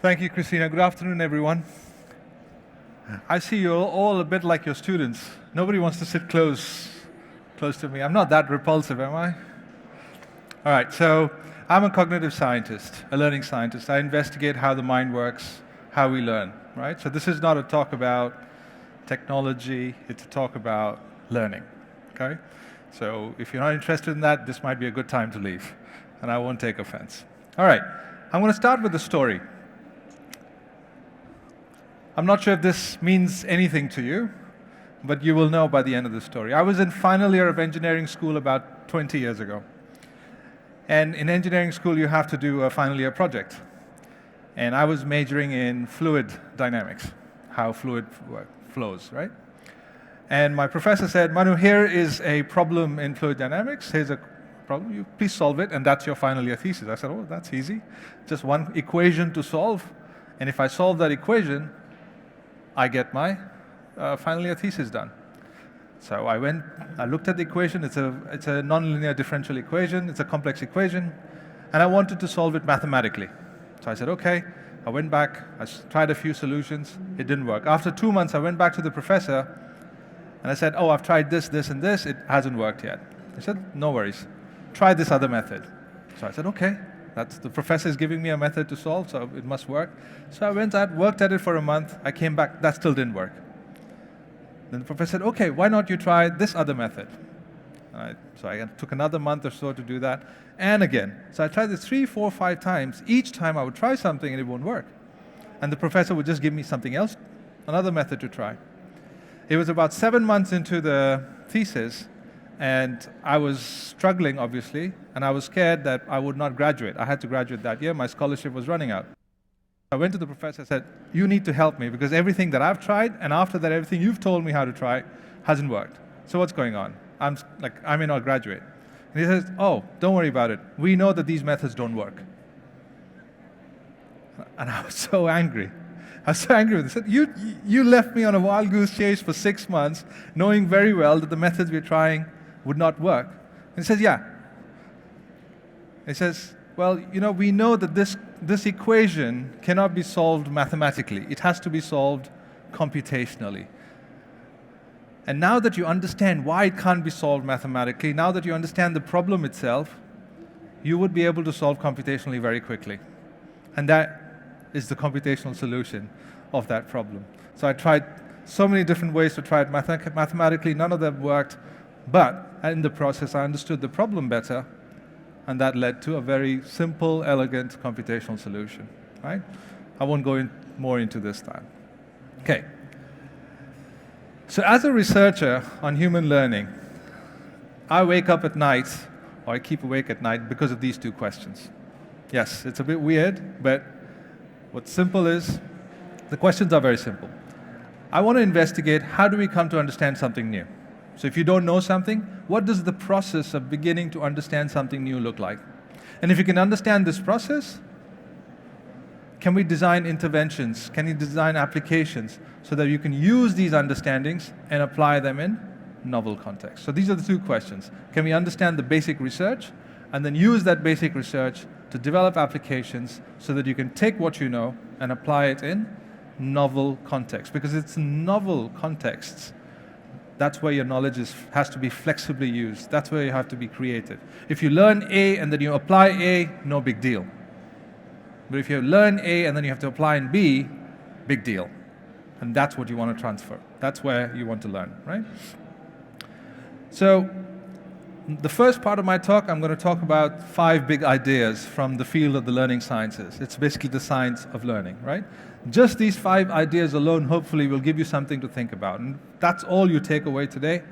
Thank you, Christina. Good afternoon, everyone. I see you're all a bit like your students. Nobody wants to sit close to me. I'm not that repulsive, am I? All right, so I'm a cognitive scientist, a learning scientist. I investigate how the mind works, how we learn, right? So this is not a talk about technology, it's a talk about learning, okay? So if you're not interested in that, this might be a good time to leave, and I won't take offense. All right, I'm going to start with a story. I'm not sure if this means anything to you, but you will know by the end of the story. I was in final year of engineering school about 20 years ago. And in engineering school, you have to do a final year project. And I was majoring in fluid dynamics, how fluid flows, right? And my professor said, Manu, here is a problem in fluid dynamics. Here's a problem. You please solve it, and that's your final year thesis. I said, oh, that's easy. Just one equation to solve. And if I solve that equation, I get my final year thesis done. So I looked at the equation. It's a nonlinear differential equation. It's a complex equation. And I wanted to solve it mathematically. So I said, okay. I went back. I tried a few solutions. It didn't work. After 2 months, I went back to the professor. And I said, oh, I've tried this, this, and this. It hasn't worked yet. He said, no worries. Try this other method. So I said, okay. The professor is giving me a method to solve, so it must work. So I went out, worked at it for a month. I came back. That still didn't work. Then the professor said, okay, why not you try this other method? So I took another month or so to do that. And again. So I tried this 3, 4, 5 times. Each time I would try something and it won't work. And the professor would just give me something else, another method to try. It was about 7 months into the thesis, and I was struggling, obviously, and I was scared that I would not graduate. I had to graduate that year. My scholarship was running out. I went to the professor and said, you need to help me, because everything that I've tried, and after that, everything you've told me how to try, hasn't worked. So what's going on? I may not graduate. And he says, oh, don't worry about it. We know that these methods don't work. And I was so angry. I was so angry with him. He said, you left me on a wild goose chase for 6 months, knowing very well that the methods we're trying would not work. And he says, yeah. He says, well, we know that this equation cannot be solved mathematically. It has to be solved computationally. And now that you understand why it can't be solved mathematically, now that you understand the problem itself, you would be able to solve computationally very quickly. And that is the computational solution of that problem. So I tried so many different ways to try it mathematically. None of them worked. But in the process, I understood the problem better, and that led to a very simple, elegant computational solution. Right? I won't go more into this time. Okay. So as a researcher on human learning, I wake up at night, or I keep awake at night, because of these 2 questions. Yes, it's a bit weird, but what's simple is, the questions are very simple. I want to investigate, how do we come to understand something new? So if you don't know something, what does the process of beginning to understand something new look like? And if you can understand this process, can we design interventions? Can we design applications so that you can use these understandings and apply them in novel contexts? So these are the 2 questions. Can we understand the basic research and then use that basic research to develop applications so that you can take what you know and apply it in novel contexts? Because it's novel contexts. That's where your knowledge has to be flexibly used. That's where you have to be creative. If you learn A and then you apply A, no big deal. But if you learn A and then you have to apply in B, big deal. And that's what you want to transfer. That's where you want to learn, right? So the first part of my talk, I'm going to talk about 5 big ideas from the field of the learning sciences. It's basically the science of learning, right? Just these 5 ideas alone, hopefully, will give you something to think about. And that's all you take away today,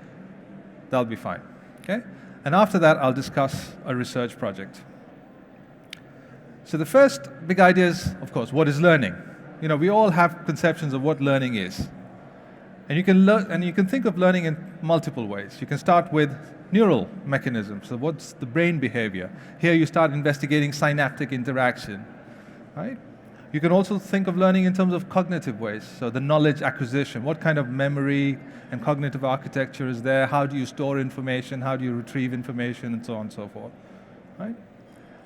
that'll be fine, okay? And after that, I'll discuss a research project. So the first big idea is, of course, what is learning? We all have conceptions of what learning is. And you can think of learning in multiple ways. You can start with neural mechanisms. So what's the brain behavior? Here you start investigating synaptic interaction, right? You can also think of learning in terms of cognitive ways. So the knowledge acquisition, what kind of memory and cognitive architecture is there? How do you store information? How do you retrieve information? And so on and so forth, right?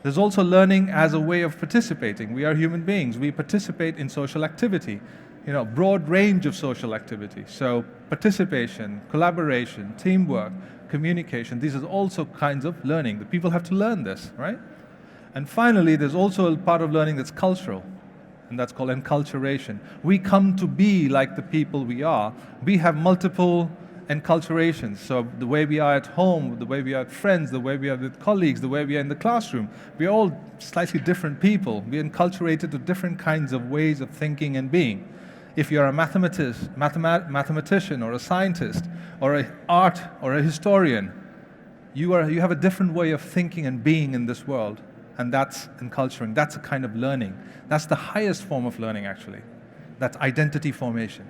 There's also learning as a way of participating. We are human beings. We participate in social activity, broad range of social activity. So participation, collaboration, teamwork, communication, these are also kinds of learning. The people have to learn this, right? And finally, there's also a part of learning that's cultural, and that's called enculturation. We come to be like the people we are. We have multiple enculturations. So the way we are at home, the way we are with friends, the way we are with colleagues, the way we are in the classroom, we are all slightly different people. We are enculturated to different kinds of ways of thinking and being. If you're a mathematician or a scientist or an art or a historian, you have a different way of thinking and being in this world, and that's enculturing. That's a kind of learning. That's the highest form of learning, actually. That's identity formation.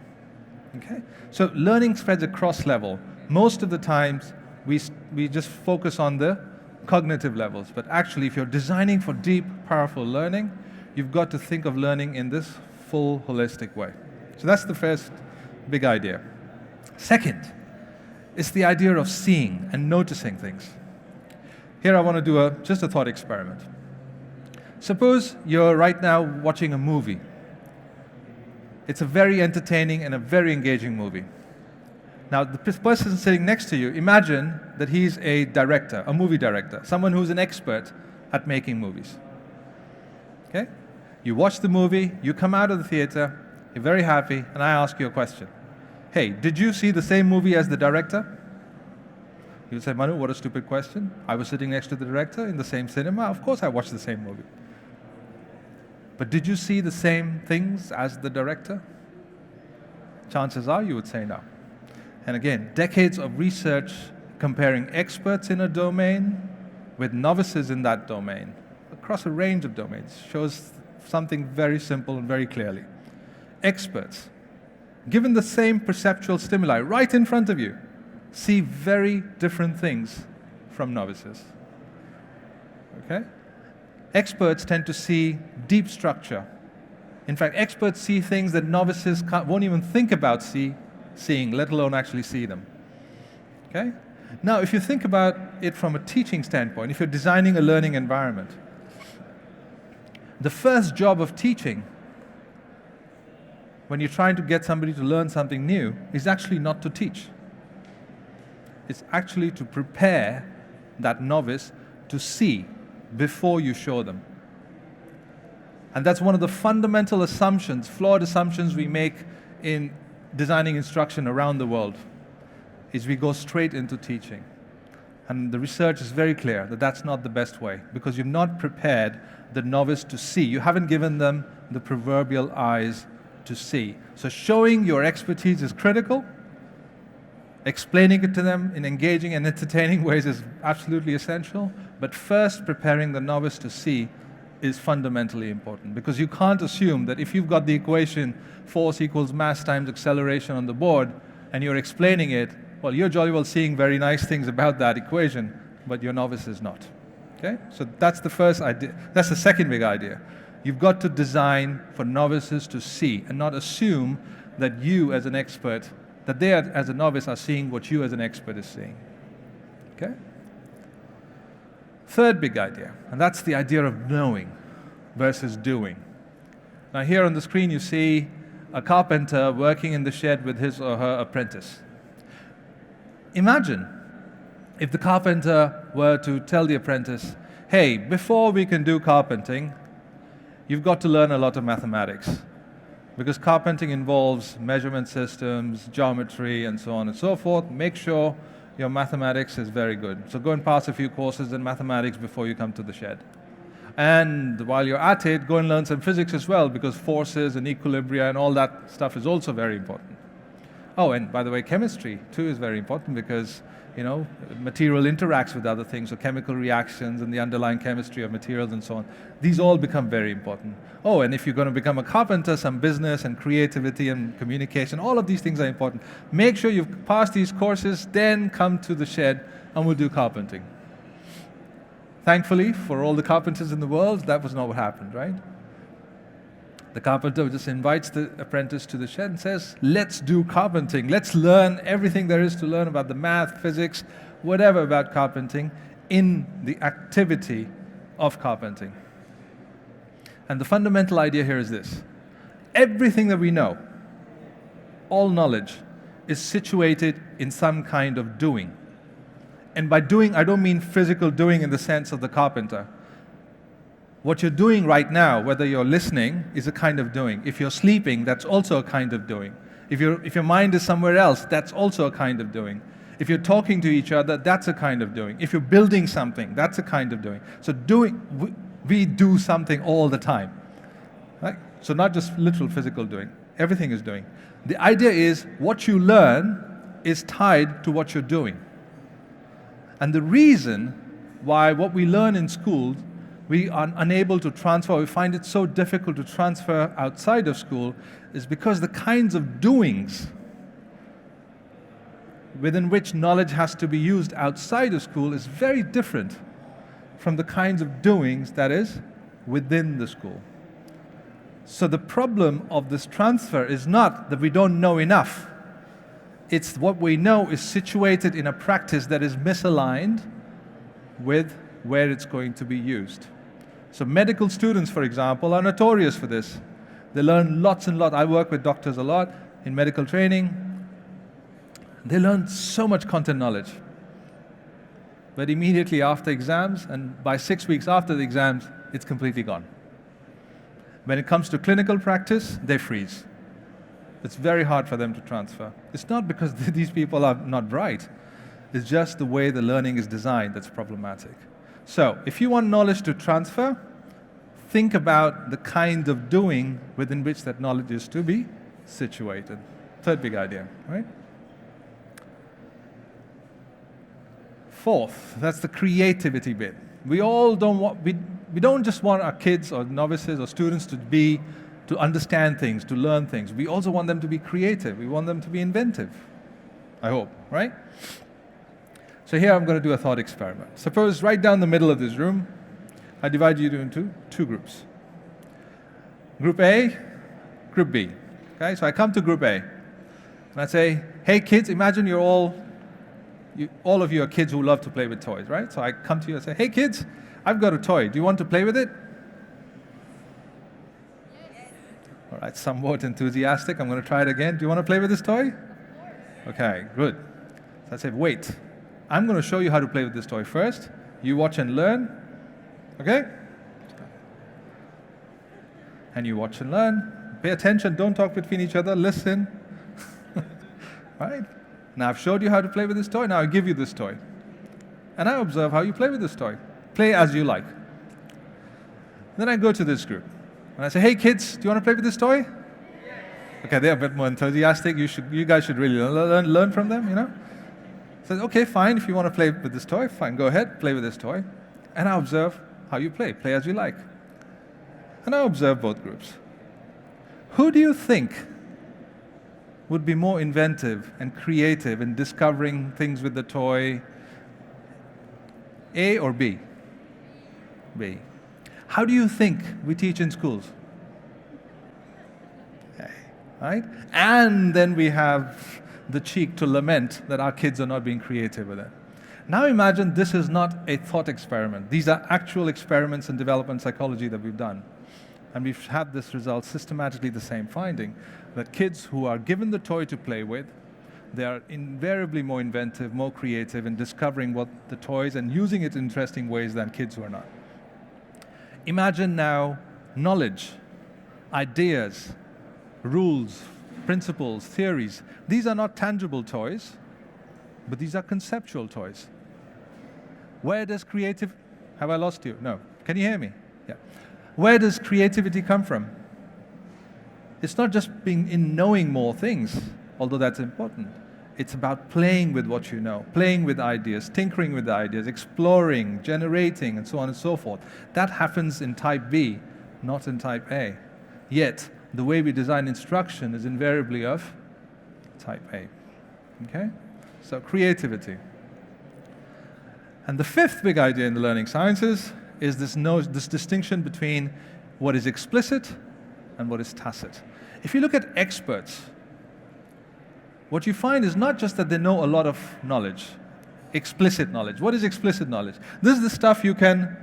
Okay? So learning spreads across level. Most of the times, we just focus on the cognitive levels, but actually, if you're designing for deep, powerful learning, you've got to think of learning in this full, holistic way. So that's the first big idea. Second, it's the idea of seeing and noticing things. Here I want to do just a thought experiment. Suppose you're right now watching a movie. It's a very entertaining and a very engaging movie. Now, the person sitting next to you, imagine that he's a director, a movie director, someone who's an expert at making movies. Okay? You watch the movie, you come out of the theater, you're very happy, and I ask you a question. Hey, did you see the same movie as the director? You'll say, Manu, what a stupid question. I was sitting next to the director in the same cinema. Of course I watched the same movie. But did you see the same things as the director? Chances are you would say no. And again, decades of research comparing experts in a domain with novices in that domain, across a range of domains, shows something very simple and very clearly. Experts, given the same perceptual stimuli right in front of you, see very different things from novices. Okay? Experts tend to see deep structure. In fact, experts see things that novices won't even think about seeing, let alone actually see them. Okay? Now, if you think about it from a teaching standpoint, if you're designing a learning environment, the first job of teaching, when you're trying to get somebody to learn something new, is actually not to teach. It's actually to prepare that novice to see before you show them. And that's one of the fundamental assumptions, flawed assumptions we make in designing instruction around the world, is we go straight into teaching. And the research is very clear that that's not the best way, because you've not prepared the novice to see. You haven't given them the proverbial eyes to see. So showing your expertise is critical. Explaining it to them in engaging and entertaining ways is absolutely essential, but first preparing the novice to see is fundamentally important, because you can't assume that if you've got the equation force equals mass times acceleration on the board and you're explaining it, well, you're jolly well seeing very nice things about that equation, but your novice is not. Okay? So that's the first idea. That's the second big idea. You've got to design for novices to see and not assume that you as an expert, that they as a novice are seeing what you as an expert is seeing. Okay? Third big idea, and that's the idea of knowing versus doing. Now here on the screen you see a carpenter working in the shed with his or her apprentice. Imagine if the carpenter were to tell the apprentice, hey, before we can do carpenting, you've got to learn a lot of mathematics, because carpenting involves measurement systems, geometry, and so on and so forth. Make sure your mathematics is very good. So go and pass a few courses in mathematics before you come to the shed. And while you're at it, go and learn some physics as well, because forces and equilibria and all that stuff is also very important. Oh, and by the way, chemistry too is very important, because material interacts with other things, so chemical reactions and the underlying chemistry of materials and so on. These all become very important. Oh, and if you're going to become a carpenter, some business and creativity and communication, all of these things are important. Make sure you've passed these courses, then come to the shed and we'll do carpenting. Thankfully, for all the carpenters in the world, that was not what happened, right? The carpenter just invites the apprentice to the shed and says, let's do carpenting. Let's learn everything there is to learn about the math, physics, whatever about carpenting in the activity of carpenting. And the fundamental idea here is this. Everything that we know, all knowledge, is situated in some kind of doing. And by doing, I don't mean physical doing in the sense of the carpenter. What you're doing right now, whether you're listening, is a kind of doing. If you're sleeping, that's also a kind of doing. If your mind is somewhere else, that's also a kind of doing. If you're talking to each other, that's a kind of doing. If you're building something, that's a kind of doing. So we do something all the time. Right? So not just literal physical doing. Everything is doing. The idea is what you learn is tied to what you're doing. And the reason why what we learn in school we are unable to transfer, we find it so difficult to transfer outside of school, is because the kinds of doings within which knowledge has to be used outside of school is very different from the kinds of doings that is within the school. So the problem of this transfer is not that we don't know enough. It's what we know is situated in a practice that is misaligned with where it's going to be used. So medical students, for example, are notorious for this. They learn lots and lots. I work with doctors a lot in medical training. They learn so much content knowledge. But immediately after exams, and by 6 weeks after the exams, it's completely gone. When it comes to clinical practice, they freeze. It's very hard for them to transfer. It's not because these people are not bright. It's just the way the learning is designed that's problematic. So, if you want knowledge to transfer, think about the kind of doing within which that knowledge is to be situated. Third big idea, right? Fourth, that's the creativity bit. We all don't want, we don't just want our kids or novices or students to understand things, to learn things. We also want them to be creative. We want them to be inventive, I hope, right? So here I'm going to do a thought experiment. Suppose right down the middle of this room, I divide you into two groups. Group A, Group B. Okay, so I come to Group A, and I say, hey kids, imagine you're all of you are kids who love to play with toys, right? So I come to you and say, hey kids, I've got a toy. Do you want to play with it? Yes. All right, somewhat enthusiastic. I'm going to try it again. Do you want to play with this toy? Okay, good. So I say, wait. I'm going to show you how to play with this toy first. You watch and learn. Okay? And you watch and learn. Pay attention. Don't talk between each other. Listen. Right? Now I've showed you how to play with this toy. Now I give you this toy. And I observe how you play with this toy. Play as you like. Then I go to this group. And I say, hey kids, do you want to play with this toy? Yes. Okay, they're a bit more enthusiastic. You guys should really learn from them, you know? Says, okay, fine, if you want to play with this toy, fine, go ahead, play with this toy. And I observe how you play as you like. And I observe both groups. Who do you think would be more inventive and creative in discovering things with the toy? A or B? B. How do you think we teach in schools? A, right? And then we have the cheek to lament that our kids are not being creative with it. Now imagine this is not a thought experiment. These are actual experiments in development psychology that we've done. And we've had this result systematically the same finding, that kids who are given the toy to play with, they are invariably more inventive, more creative in discovering what the toys and using it in interesting ways than kids who are not. Imagine now knowledge, ideas, rules, principles, theories. These are not tangible toys, but these are conceptual toys. Where does have I lost you? No. Can you hear me? Yeah. Where does creativity come from? It's not just being in knowing more things, although that's important. It's about playing with what you know, playing with ideas, tinkering with ideas, exploring, generating, and so on and so forth. That happens in type B, not in type A. Yet, the way we design instruction is invariably of type A. Okay? So creativity. And the fifth big idea in the learning sciences is this distinction between what is explicit and what is tacit. If you look at experts, what you find is not just that they know a lot of knowledge, explicit knowledge. What is explicit knowledge? This is the stuff you can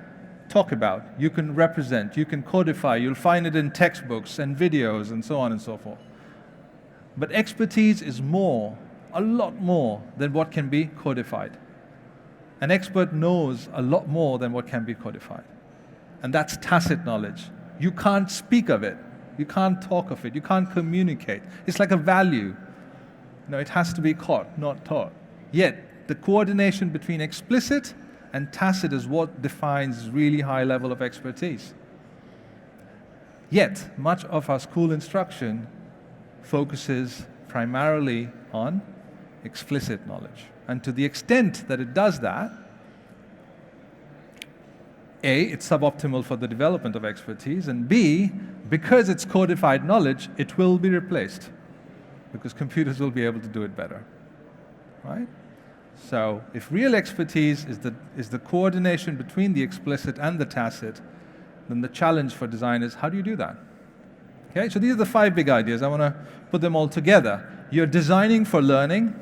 talk about, you can represent, you can codify, you'll find it in textbooks and videos and so on and so forth. But expertise is more, a lot more than what can be codified. An expert knows a lot more than what can be codified. And that's tacit knowledge. You can't speak of it. You can't talk of it. You can't communicate. It's like a value. It has to be caught, not taught. Yet, the coordination between explicit and tacit is what defines really high level of expertise. Yet, much of our school instruction focuses primarily on explicit knowledge. And to the extent that it does that, A, it's suboptimal for the development of expertise, and B, because it's codified knowledge, it will be replaced, because computers will be able to do it better, right? So if real expertise is the coordination between the explicit and the tacit, then the challenge for design is, how do you do that? Okay, so these are the 5 big ideas. I want to put them all together. You're designing for learning,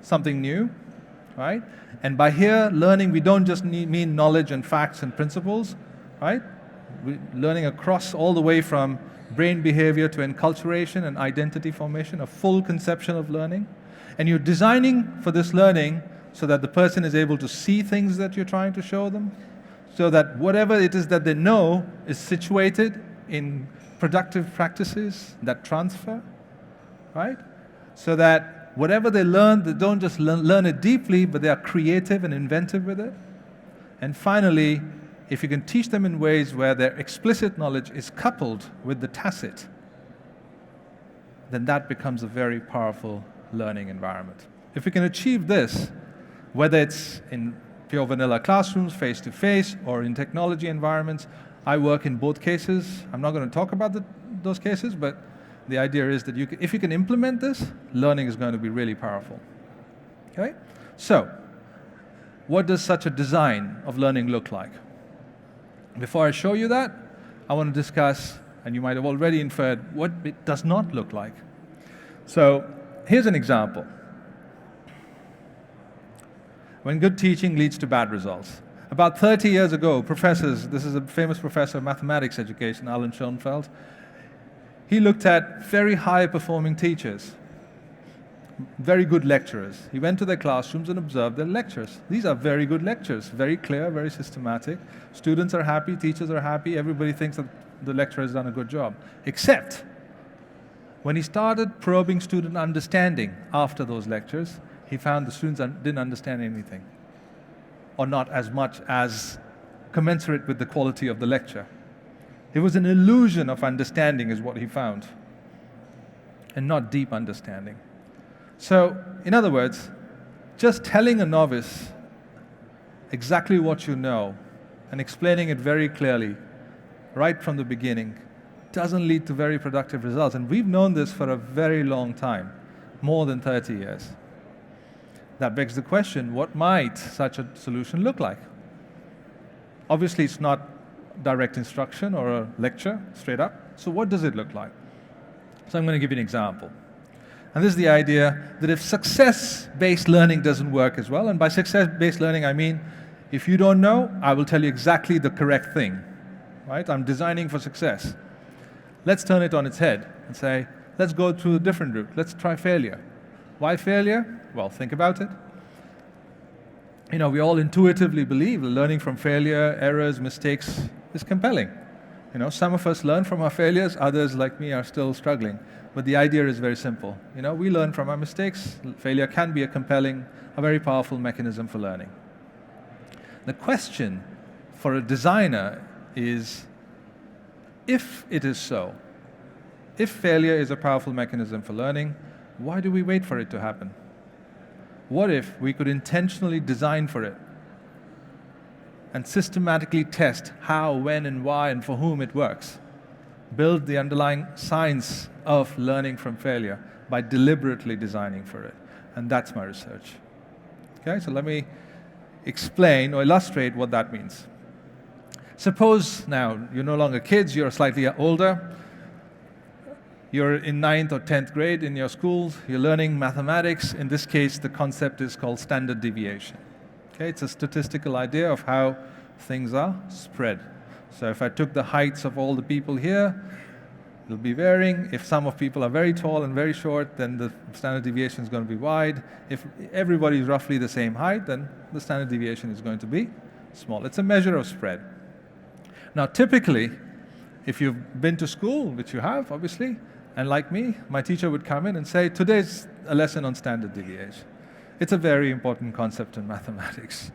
something new, right? And by here, learning, we don't just mean knowledge and facts and principles, right? We're learning across all the way from brain behavior to enculturation and identity formation, a full conception of learning. And you're designing for this learning so that the person is able to see things that you're trying to show them, so that whatever it is that they know is situated in productive practices that transfer, right? So that whatever they learn, they don't just learn it deeply, but they are creative and inventive with it. And finally, if you can teach them in ways where their explicit knowledge is coupled with the tacit, then that becomes a very powerful learning environment. If we can achieve this, whether it's in pure vanilla classrooms, face-to-face, or in technology environments, I work in both cases. I'm not going to talk about those cases, but the idea is that if you can implement this, learning is going to be really powerful. Okay? So, what does such a design of learning look like? Before I show you that, I want to discuss, and you might have already inferred, what it does not look like. So, here's an example. When good teaching leads to bad results. About 30 years ago, professors, this is a famous professor of mathematics education, Alan Schoenfeld, he looked at very high-performing teachers, very good lecturers. He went to their classrooms and observed their lectures. These are very good lectures, very clear, very systematic. Students are happy, teachers are happy, everybody thinks that the lecturer has done a good job. Except when he started probing student understanding after those lectures, he found the students didn't understand anything, or not as much as commensurate with the quality of the lecture. It was an illusion of understanding is what he found, and not deep understanding. So, in other words, just telling a novice exactly what you know and explaining it very clearly right from the beginning doesn't lead to very productive results. And we've known this for a very long time, more than 30 years. That begs the question, what might such a solution look like? Obviously, it's not direct instruction or a lecture, straight up. So what does it look like? So I'm going to give you an example. And this is the idea that if success-based learning doesn't work as well, and by success-based learning I mean, if you don't know, I will tell you exactly the correct thing, right? I'm designing for success. Let's turn it on its head and say, let's go through a different route. Let's try failure. Why failure? Well, think about it. We all intuitively believe that learning from failure, errors, mistakes is compelling. Some of us learn from our failures, others, like me, are still struggling. But the idea is very simple. We learn from our mistakes. Failure can be a very powerful mechanism for learning. The question for a designer is, if it is so, if failure is a powerful mechanism for learning, why do we wait for it to happen? What if we could intentionally design for it and systematically test how, when, and why, and for whom it works? Build the underlying science of learning from failure by deliberately designing for it. And that's my research. Okay, so let me explain or illustrate what that means. Suppose now you're no longer kids, you're slightly older. You're in 9th or 10th grade in your schools, you're learning mathematics. In this case, the concept is called standard deviation. Okay, it's a statistical idea of how things are spread. So if I took the heights of all the people here, it'll be varying. If some of people are very tall and very short, then the standard deviation is going to be wide. If everybody is roughly the same height, then the standard deviation is going to be small. It's a measure of spread. Now, typically, if you've been to school, which you have, obviously, and like me, my teacher would come in and say, today's a lesson on standard deviation. It's a very important concept in mathematics.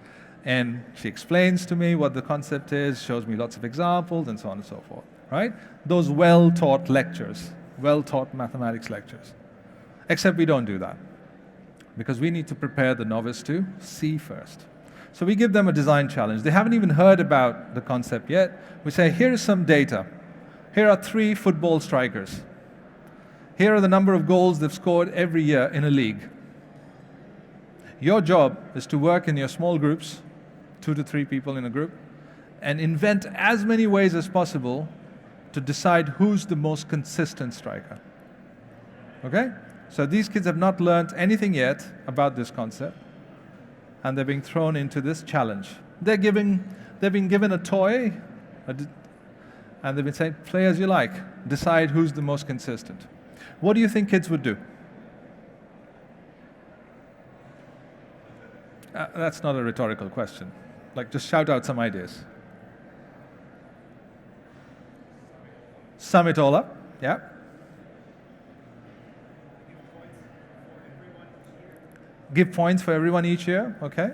And she explains to me what the concept is, shows me lots of examples, and so on and so forth, right? Those well-taught lectures, well-taught mathematics lectures. Except we don't do that, because we need to prepare the novice to see first. So we give them a design challenge. They haven't even heard about the concept yet. We say, here is some data. Here are 3 football strikers. Here are the number of goals they've scored every year in a league. Your job is to work in your small groups, 2 to 3 people in a group, and invent as many ways as possible to decide who's the most consistent striker. Okay? So these kids have not learned anything yet about this concept, and they're being thrown into this challenge. They've been given a toy, and they've been saying, play as you like, decide who's the most consistent. What do you think kids would do? That's not a rhetorical question. Like, just shout out some ideas. Sum it all up, yeah. Give points for everyone each year, okay.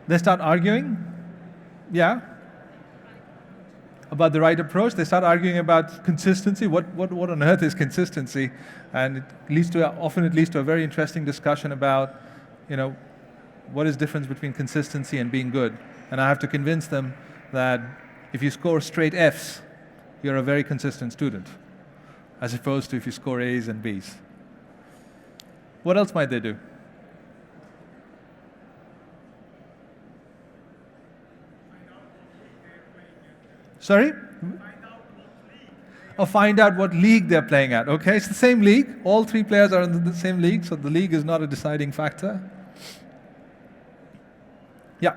They start arguing, yeah. About the right approach. They start arguing about consistency. What on earth is consistency? And it leads to often it leads to a very interesting discussion about, what is the difference between consistency and being good. And I have to convince them that if you score straight Fs, you're a very consistent student, as opposed to if you score A's and B's. What else might they do? Sorry? Or find out what league they're playing at. Okay, it's the same league. All 3 players are in the same league, so the league is not a deciding factor. Yeah.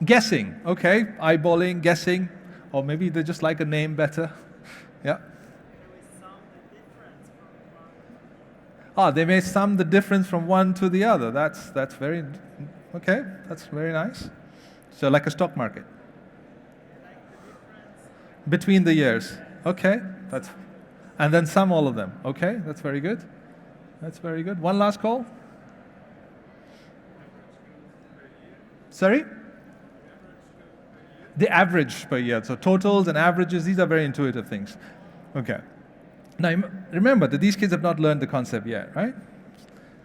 Guessing. Okay, eyeballing, guessing, or maybe they just like a name better. Yeah. They may sum the difference from one to the other. That's very okay. That's very nice. So like a stock market. Between the years. Okay, and then sum all of them. Okay, that's very good. That's very good. One last call. Sorry? The average per year. So totals and averages, these are very intuitive things. Okay. Now remember that these kids have not learned the concept yet, right?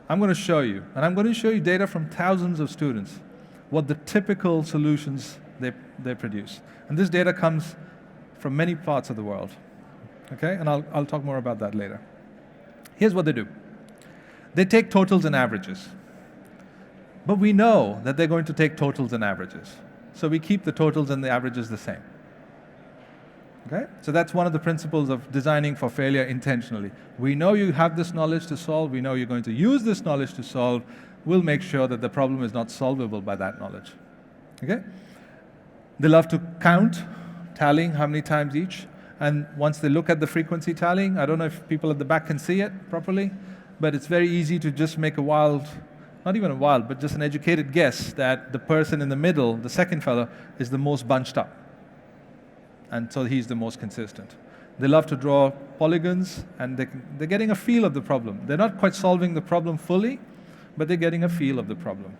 I'm going to show you, and I'm going to show you data from thousands of students, what the typical solutions they produce. And this data comes from many parts of the world. Okay, and I'll talk more about that later. Here's what they do. They take totals and averages. But we know that they're going to take totals and averages. So we keep the totals and the averages the same. Okay? So that's one of the principles of designing for failure intentionally. We know you have this knowledge to solve. We know you're going to use this knowledge to solve. We'll make sure that the problem is not solvable by that knowledge. Okay? They love to count, tallying how many times each. And once they look at the frequency tallying, I don't know if people at the back can see it properly, but it's very easy to just make a wild, not even a wild, but just an educated guess that the person in the middle, the second fellow, is the most bunched up. And so he's the most consistent. They love to draw polygons, and they're getting a feel of the problem. They're not quite solving the problem fully, but they're getting a feel of the problem.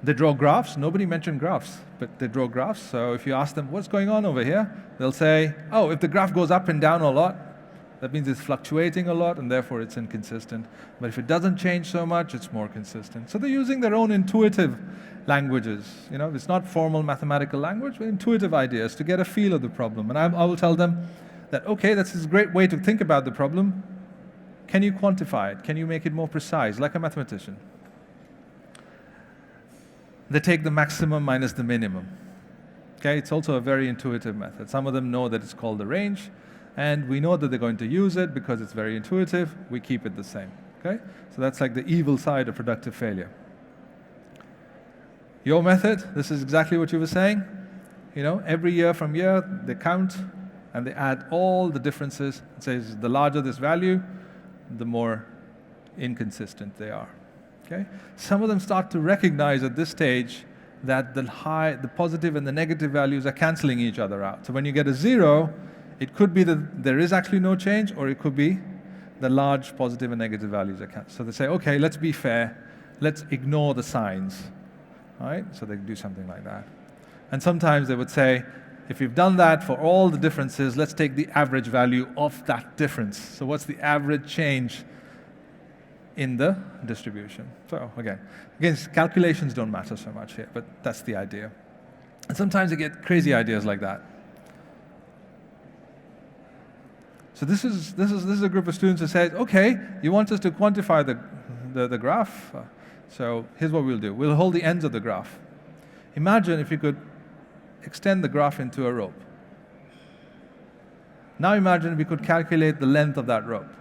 They draw graphs. Nobody mentioned graphs, but they draw graphs. So if you ask them, what's going on over here? They'll say, oh, if the graph goes up and down a lot, that means it's fluctuating a lot, and therefore it's inconsistent. But if it doesn't change so much, it's more consistent. So they're using their own intuitive languages. It's not formal mathematical language, but intuitive ideas to get a feel of the problem. And I will tell them that, okay, that's a great way to think about the problem. Can you quantify it? Can you make it more precise, like a mathematician? They take the maximum minus the minimum. Okay, it's also a very intuitive method. Some of them know that it's called the range, and we know that they're going to use it because it's very intuitive, we keep it the same. Okay? So that's like the evil side of productive failure. Your method, this is exactly what you were saying. Every year from year, they count and they add all the differences. It says the larger this value, the more inconsistent they are. Okay? Some of them start to recognize at this stage that the positive and the negative values are canceling each other out. So when you get a 0, it could be that there is actually no change, or it could be the large positive and negative values are canceled. So they say, okay, let's be fair, let's ignore the signs. All right? So they do something like that. And sometimes they would say, if you've done that for all the differences, let's take the average value of that difference. So what's the average change in the distribution? So again, calculations don't matter so much here, but that's the idea. And sometimes you get crazy ideas like that. So this is a group of students who says, okay, you want us to quantify the graph? So here's what we'll do. We'll hold the ends of the graph. Imagine if you could extend the graph into a rope. Now imagine we could calculate the length of that rope.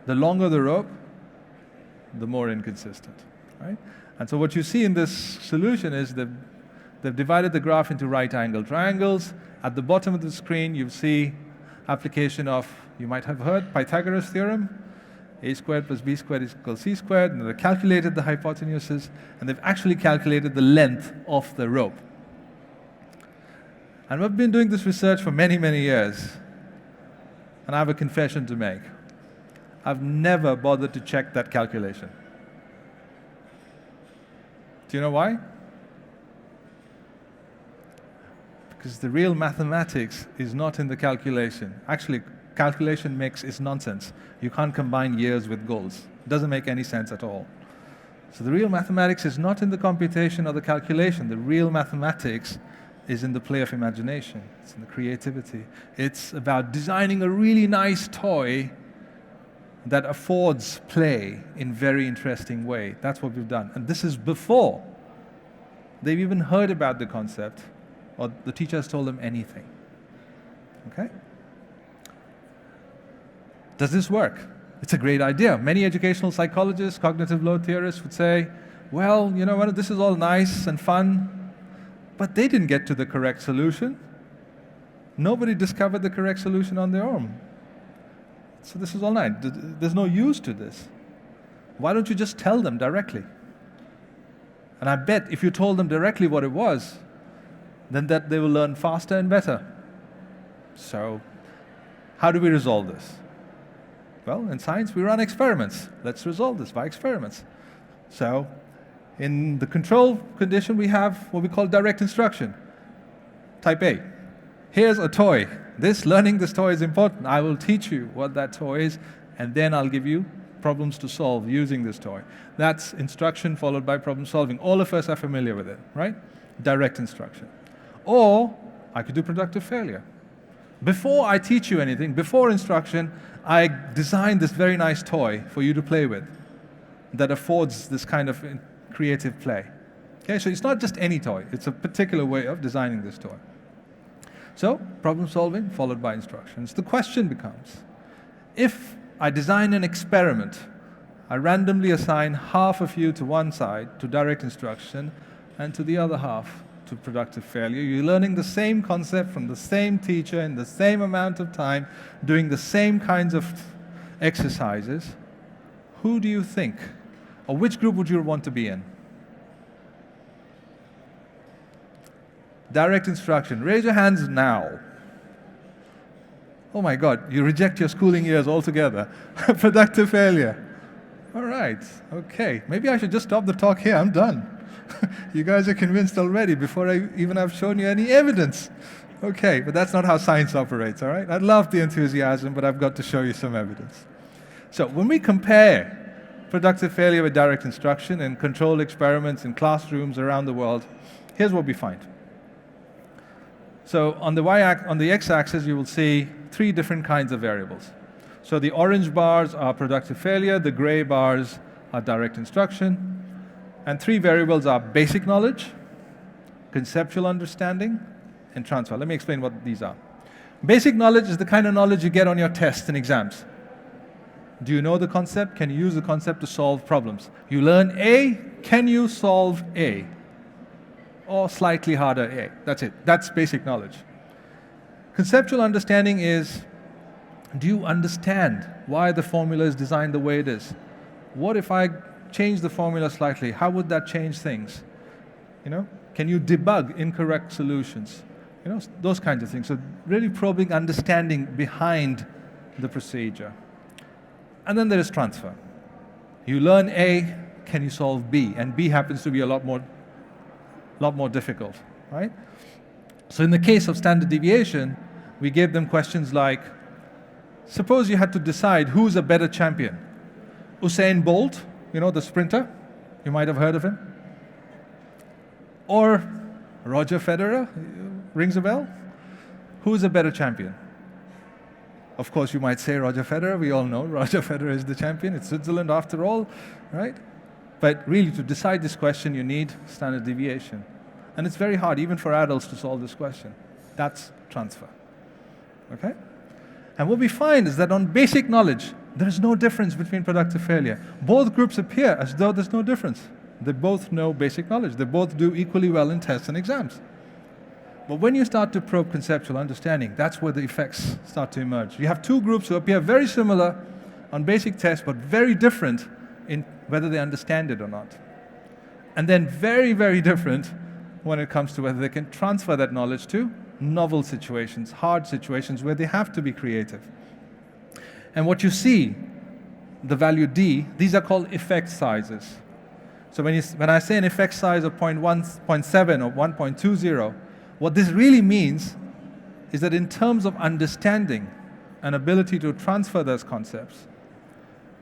The longer the rope, the more inconsistent, right? And so what you see in this solution is they've divided the graph into right-angled triangles. At the bottom of the screen, you see application of, you might have heard, Pythagoras theorem. A squared plus b squared is equal to c squared, and they've calculated the hypotenuses, and they've actually calculated the length of the rope. And we've been doing this research for many, many years, and I have a confession to make. I've never bothered to check that calculation. Do you know why? Because the real mathematics is not in the calculation. Actually, calculation mix is nonsense. You can't combine years with goals. It doesn't make any sense at all. So the real mathematics is not in the computation or the calculation. The real mathematics is in the play of imagination. It's in the creativity. It's about designing a really nice toy that affords play in very interesting way. That's what we've done. And this is before they've even heard about the concept or the teacher has told them anything. Okay? Does this work? It's a great idea. Many educational psychologists, cognitive load theorists would say, well, you know what, this is all nice and fun, but they didn't get to the correct solution. Nobody discovered the correct solution on their own. So this is all nice. There's no use to this. Why don't you just tell them directly? And I bet if you told them directly what it was, then that they will learn faster and better. So how do we resolve this? Well, in science, we run experiments. Let's resolve this by experiments. So in the control condition, we have what we call direct instruction. Type A. Here's a toy. Learning this toy is important. I will teach you what that toy is, and then I'll give you problems to solve using this toy. That's instruction followed by problem solving. All of us are familiar with it, right? Direct instruction. Or I could do productive failure. Before I teach you anything, before instruction, I designed this very nice toy for you to play with that affords this kind of creative play. Okay, so it's not just any toy. It's a particular way of designing this toy. So, problem solving followed by instructions. The question becomes, if I design an experiment, I randomly assign half of you to one side, to direct instruction, and to the other half, to productive failure. You're learning the same concept from the same teacher in the same amount of time, doing the same kinds of exercises. Who do you think, or which group would you want to be in? Direct instruction. Raise your hands now. Oh my God, you reject your schooling years altogether. Productive failure. All right, okay. Maybe I should just stop the talk here. I'm done. You guys are convinced already before I even have shown you any evidence. Okay, but that's not how science operates, all right? I love the enthusiasm, but I've got to show you some evidence. So when we compare productive failure with direct instruction in controlled experiments in classrooms around the world, here's what we find. So on the x-axis, you will see 3 different kinds of variables. So the orange bars are productive failure, the gray bars are direct instruction, and 3 variables are basic knowledge, conceptual understanding, and transfer. Let me explain what these are. Basic knowledge is the kind of knowledge you get on your tests and exams. Do you know the concept? Can you use the concept to solve problems? You learn A, can you solve A? Or slightly harder A. That's it. That's basic knowledge. Conceptual understanding is, do you understand why the formula is designed the way it is? What if I change the formula slightly? How would that change things? Can you debug incorrect solutions? Those kinds of things. So really probing understanding behind the procedure. And then there is transfer. You learn A, can you solve B? And B happens to be a lot more difficult, right? So in the case of standard deviation, we gave them questions like, suppose you had to decide who's a better champion. Usain Bolt, the sprinter, you might have heard of him. Or Roger Federer, rings a bell? Who's a better champion? Of course, you might say Roger Federer. We all know Roger Federer is the champion. It's Switzerland after all, right? But really, to decide this question, you need standard deviation. And it's very hard, even for adults, to solve this question. That's transfer, okay? And what we find is that on basic knowledge, there is no difference between productive failure. Both groups appear as though there's no difference. They both know basic knowledge. They both do equally well in tests and exams. But when you start to probe conceptual understanding, that's where the effects start to emerge. You have two groups who appear very similar on basic tests, but very different in whether they understand it or not. And then very, very different when it comes to whether they can transfer that knowledge to novel situations, hard situations where they have to be creative. And what you see, the value D, these are called effect sizes. So when I say an effect size of 0.1, 0.7 or 1.20, what this really means is that in terms of understanding and ability to transfer those concepts,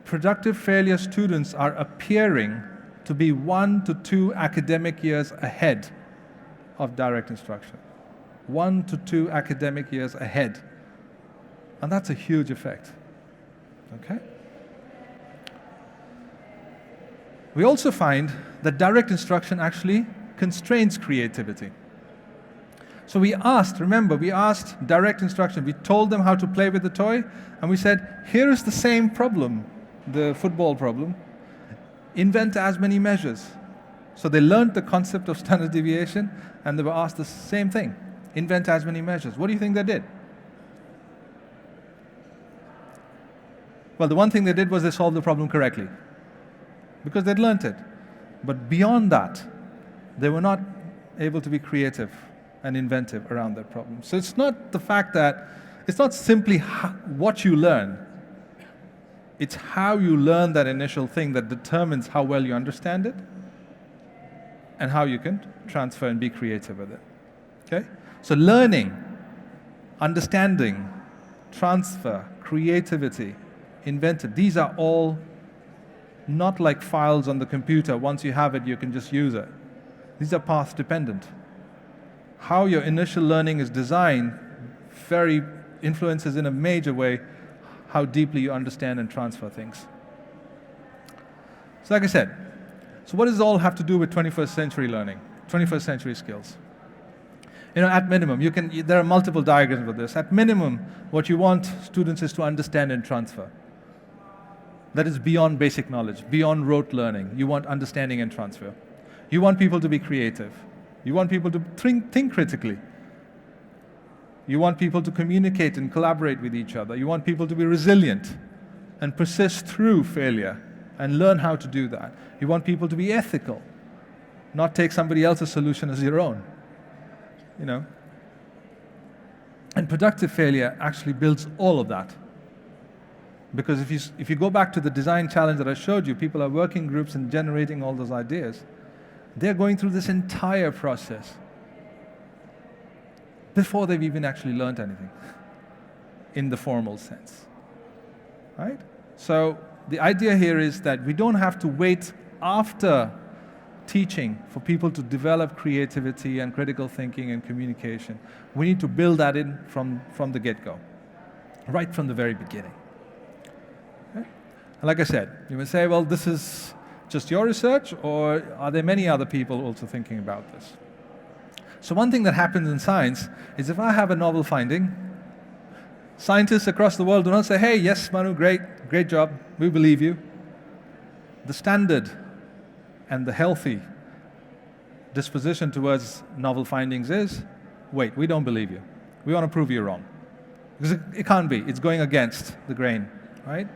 productive failure students are appearing to be 1 to 2 academic years ahead of direct instruction. 1 to 2 academic years ahead. And that's a huge effect, okay? We also find that direct instruction actually constrains creativity. So we asked direct instruction, we told them how to play with the toy, and we said, here is the same problem, the football problem, invent as many measures. So they learned the concept of standard deviation, and they were asked the same thing, invent as many measures. What do you think they did? Well, the one thing they did was they solved the problem correctly, because they'd learned it. But beyond that, they were not able to be creative and inventive around that problem. So it's not the fact that, it's not simply what you learn, it's how you learn that initial thing that determines how well you understand it and how you can transfer and be creative with it, okay? So learning, understanding, transfer, creativity, inventive, these are all not like files on the computer. Once you have it, you can just use it. These are path dependent. How your initial learning is designed very influences in a major way how deeply you understand and transfer things. So like I said, so what does it all have to do with 21st century learning, 21st century skills? At minimum, there are multiple diagrams for this. At minimum, what you want students is to understand and transfer. That is beyond basic knowledge, beyond rote learning. You want understanding and transfer. You want people to be creative. You want people to think critically. You want people to communicate and collaborate with each other. You want people to be resilient and persist through failure and learn how to do that. You want people to be ethical, not take somebody else's solution as your own. And productive failure actually builds all of that. Because if you go back to the design challenge that I showed you, people are working groups and generating all those ideas. They're going through this entire process before they've even actually learned anything in the formal sense, right? So the idea here is that we don't have to wait after teaching for people to develop creativity and critical thinking and communication. We need to build that in from the get-go, right from the very beginning. Okay? And like I said, you may say, well, this is just your research, or are there many other people also thinking about this? So one thing that happens in science is if I have a novel finding, Scientists across the world do not say, hey, yes, Manu, great job, we believe you. The standard and the healthy disposition towards novel findings is, wait, we don't believe you. We want to prove you wrong. Because it can't be. It's going against the grain, right?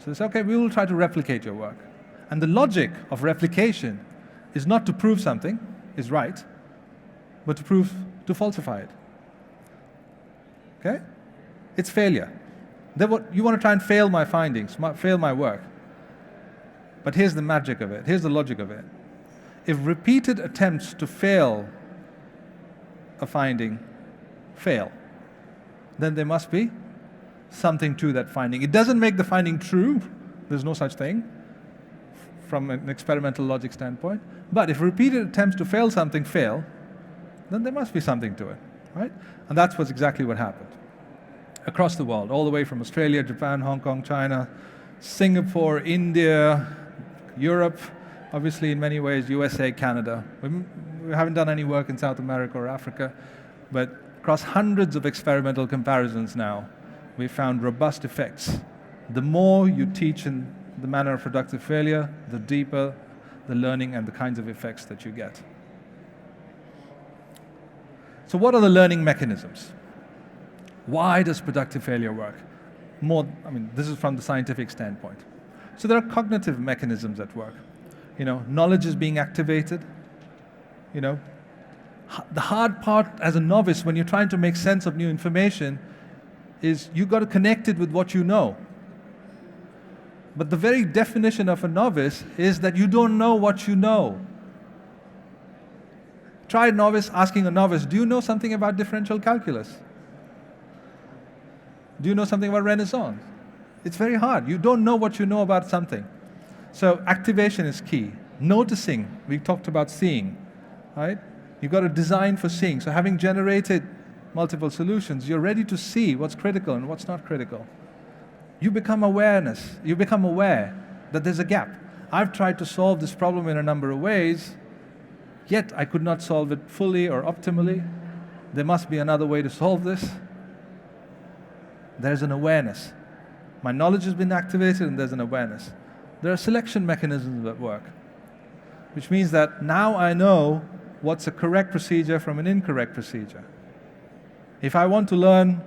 So it's okay, we will try to replicate your work. And the logic of replication is not to prove something is right, but to falsify it. Okay? It's failure. You want to try and fail my findings, fail my work. But here's the magic of it. Here's the logic of it. If repeated attempts to fail a finding fail, then there must be something to that finding. It doesn't make the finding true. There's no such thing from an experimental logic standpoint. But if repeated attempts to fail something fail, then there must be something to it, right? And that's exactly what happened. Across the world, all the way from Australia, Japan, Hong Kong, China, Singapore, India, Europe, obviously in many ways, USA, Canada. We haven't done any work in South America or Africa, but across hundreds of experimental comparisons now, we found robust effects. The more you teach in the manner of productive failure, the deeper the learning and the kinds of effects that you get. So what are the learning mechanisms? Why does productive failure work? This is from the scientific standpoint. So there are cognitive mechanisms at work. Knowledge is being activated. The hard part as a novice when you're trying to make sense of new information is you've got to connect it with what you know. But the very definition of a novice is that you don't know what you know. Try asking a novice, do you know something about differential calculus? Do you know something about Renaissance? It's very hard. You don't know what you know about something. So activation is key. Noticing, we talked about seeing, right? You've got to design for seeing. So having generated multiple solutions, you're ready to see what's critical and what's not critical. You become aware that there's a gap. I've tried to solve this problem in a number of ways, yet I could not solve it fully or optimally. There must be another way to solve this. There's an awareness. My knowledge has been activated and there's an awareness. There are selection mechanisms at work, which means that now I know what's a correct procedure from an incorrect procedure. If I want to learn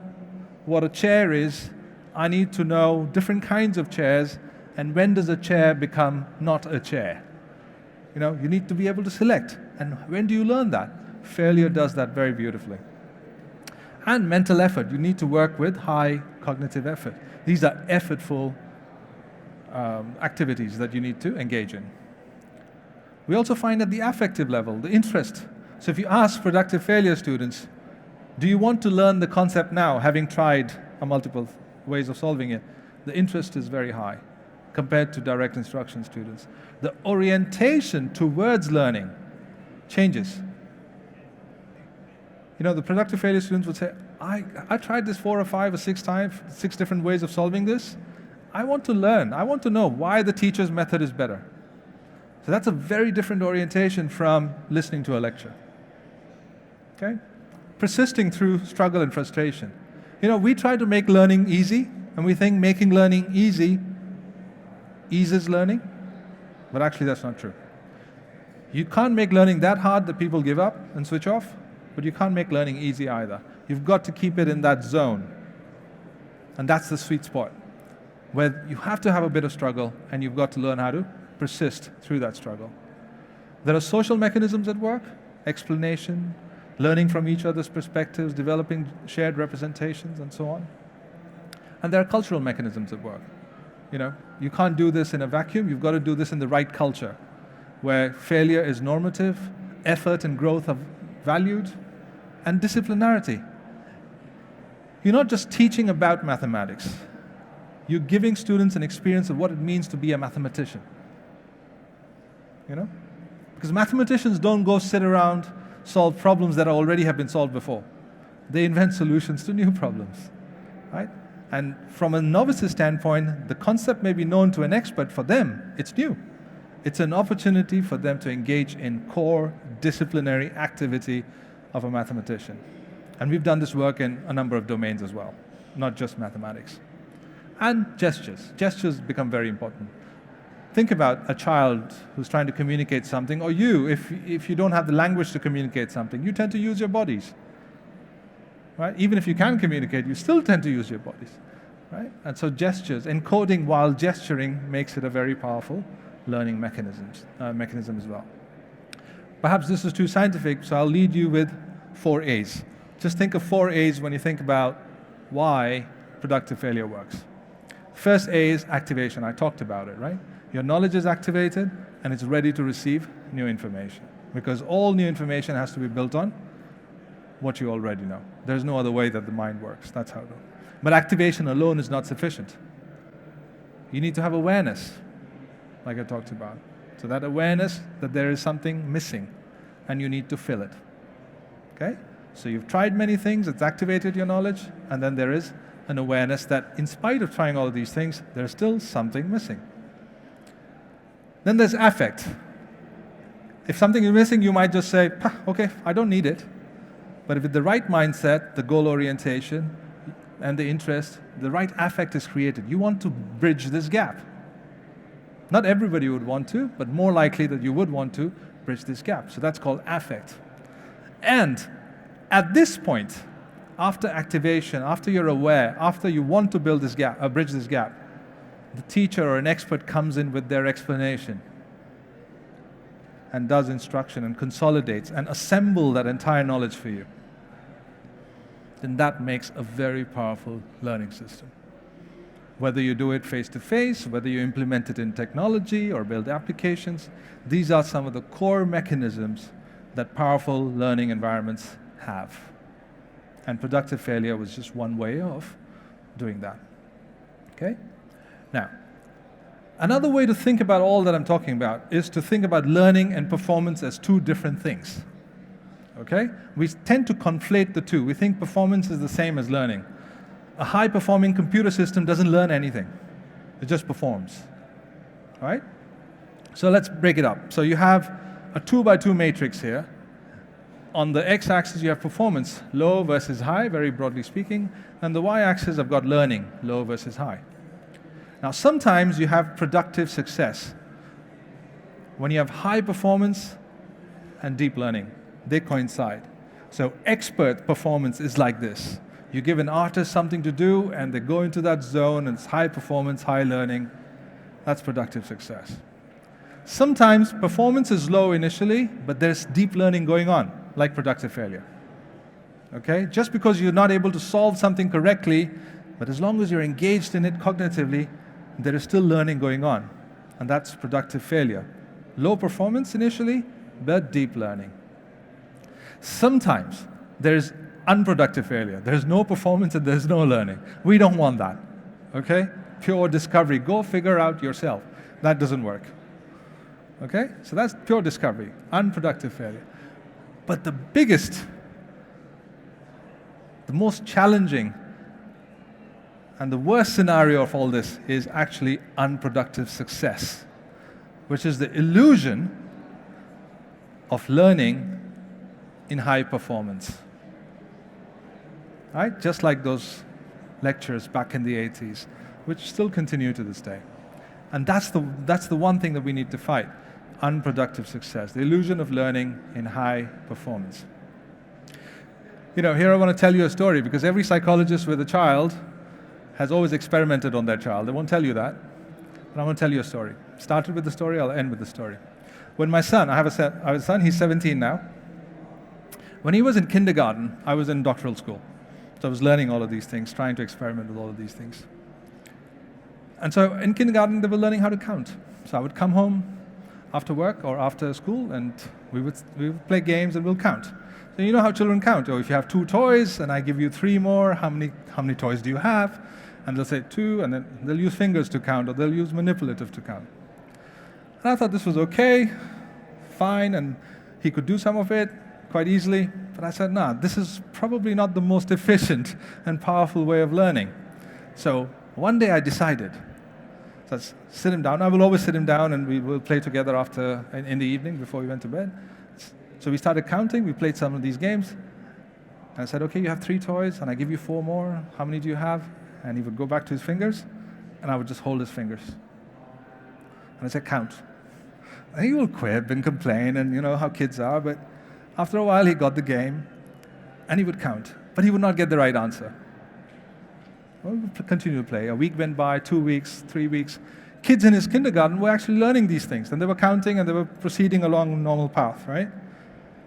what a chair is, I need to know different kinds of chairs and when does a chair become not a chair. You need to be able to select. And when do you learn that? Failure does that very beautifully. And mental effort. You need to work with high cognitive effort. These are effortful activities that you need to engage in. We also find at the affective level, the interest. So if you ask productive failure students, do you want to learn the concept now, having tried multiple ways of solving it? The interest is very high compared to direct instruction students. The orientation towards learning changes. The productive failure students would say, I tried this 4 or 5 or 6 times, 6 different ways of solving this. I want to learn. I want to know why the teacher's method is better. So that's a very different orientation from listening to a lecture. Okay? Persisting through struggle and frustration. We try to make learning easy, and we think making learning easy eases learning, but actually that's not true. You can't make learning that hard that people give up and switch off, but you can't make learning easy either. You've got to keep it in that zone. And that's the sweet spot, where you have to have a bit of struggle, and you've got to learn how to persist through that struggle. There are social mechanisms at work, explanation, learning from each other's perspectives, developing shared representations, and so on. And there are cultural mechanisms at work. You can't do this in a vacuum. You've got to do this in the right culture, where failure is normative, effort and growth are valued, and disciplinarity. You're not just teaching about mathematics. You're giving students an experience of what it means to be a mathematician. Because mathematicians don't go sit around, solve problems that already have been solved before. They invent solutions to new problems, right? And from a novice's standpoint, the concept may be known to an expert. For them, it's new. It's an opportunity for them to engage in core disciplinary activity of a mathematician. And we've done this work in a number of domains as well. not just mathematics. And gestures. Gestures become very important. Think about a child who's trying to communicate something, or you, if you don't have the language to communicate something, you tend to use your bodies. Right? Even if you can communicate, you still tend to use your bodies. Right? And so gestures, encoding while gesturing makes it a very powerful learning mechanism as well. Perhaps this is too scientific, so I'll lead you with 4 A's. Just think of 4 A's when you think about why productive failure works. First A is activation. I talked about it, right? Your knowledge is activated and it's ready to receive new information, because all new information has to be built on what you already know. There's no other way that the mind works. That's how it works. But activation alone is not sufficient. You need to have awareness, like I talked about. So that awareness that there is something missing and you need to fill it. Okay? So you've tried many things, it's activated your knowledge, and then there is an awareness that in spite of trying all of these things, there's still something missing. Then there's affect. If something is missing, you might just say, okay, I don't need it. But with the right mindset, the goal orientation, and the interest, the right affect is created. You want to bridge this gap. Not everybody would want to, but more likely that you would want to bridge this gap. So that's called affect. And at this point, after activation, after you're aware, after you want to build this gap, bridge this gap, the teacher or an expert comes in with their explanation and does instruction and consolidates and assemble that entire knowledge for you. Then that makes a very powerful learning system. Whether you do it face-to-face, whether you implement it in technology or build applications, these are some of the core mechanisms that powerful learning environments have. And productive failure was just one way of doing that. Okay? Now, another way to think about all that I'm talking about is to think about learning and performance as 2 different things. Okay? We tend to conflate the 2. We think performance is the same as learning. A high-performing computer system doesn't learn anything. It just performs. All right? So let's break it up. So you have a 2x2 matrix here. On the x-axis, you have performance, low versus high, very broadly speaking. And the y-axis, I've got learning, low versus high. Now, sometimes you have productive success. When you have high performance and deep learning, they coincide. So expert performance is like this. You give an artist something to do, and they go into that zone, and it's high performance, high learning. That's productive success. Sometimes performance is low initially, but there's deep learning going on, like productive failure. Okay? Just because you're not able to solve something correctly, but as long as you're engaged in it cognitively, there is still learning going on. And that's productive failure. Low performance initially, but deep learning. Sometimes there's unproductive failure. There's no performance and there's no learning. We don't want that. Okay? Pure discovery. Go figure out yourself. That doesn't work. Okay? So that's pure discovery. Unproductive failure. But the biggest, the most challenging, and the worst scenario of all this is actually unproductive success, which is the illusion of learning in high performance. Right? Just like those lectures back in the 80s, which still continue to this day. And that's the one thing that we need to fight. Unproductive success, the illusion of learning in high performance. You know, here I want to tell you a story, because every psychologist with a child has always experimented on their child. They won't tell you that, but I'm going to tell you a story. Started with the story, I'll end with the story. When my son, I have a son, he's 17 now. When he was in kindergarten, I was in doctoral school. So I was learning all of these things, trying to experiment with all of these things. And so in kindergarten, they were learning how to count. So I would come home after work or after school, and we would play games and we'll count. So you know how children count. Or if you have 2 toys and I give you 3 more, how many toys do you have? And they'll say 2, and then they'll use fingers to count, or they'll use manipulative to count. And I thought this was okay, fine, and he could do some of it quite easily. But I said, nah, this is probably not the most efficient and powerful way of learning. So one day I decided, so I sit him down. I will always sit him down, and we will play together in the evening before we went to bed. So we started counting. We played some of these games. And I said, okay, you have 3 toys, and I give you 4 more. How many do you have? And he would go back to his fingers, and I would just hold his fingers. And I said, count. And he will quib and complain, and you know how kids are, but after a while he got the game, and he would count. But he would not get the right answer. Well, we would continue to play. A week went by, 2 weeks, 3 weeks. Kids in his kindergarten were actually learning these things, and they were counting, and they were proceeding along a normal path, right?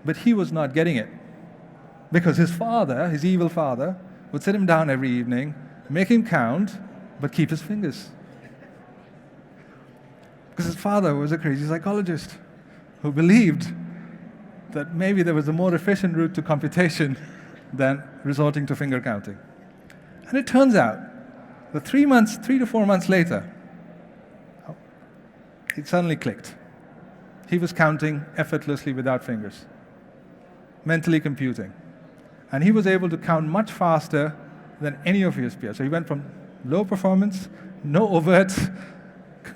But he was not getting it. Because his father, his evil father, would sit him down every evening, make him count, but keep his fingers. Because his father was a crazy psychologist who believed that maybe there was a more efficient route to computation than resorting to finger counting. And it turns out that 3 to 4 months later, it suddenly clicked. He was counting effortlessly without fingers, mentally computing. And he was able to count much faster than any of his peers. So he went from low performance, no overt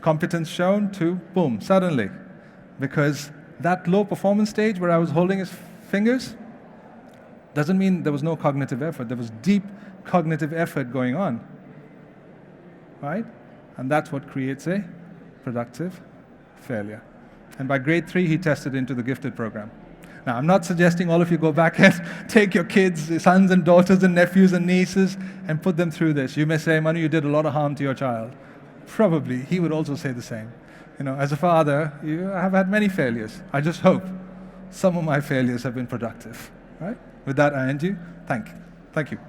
competence shown, to boom, suddenly. Because that low performance stage where I was holding his fingers doesn't mean there was no cognitive effort. There was deep cognitive effort going on, right? And that's what creates a productive failure. And by grade 3, he tested into the gifted program. Now, I'm not suggesting all of you go back and take your kids, sons and daughters and nephews and nieces, and put them through this. You may say, Manu, you did a lot of harm to your child. Probably, he would also say the same. You know, as a father, you have had many failures. I just hope some of my failures have been productive, right? With that, I end you. Thank you.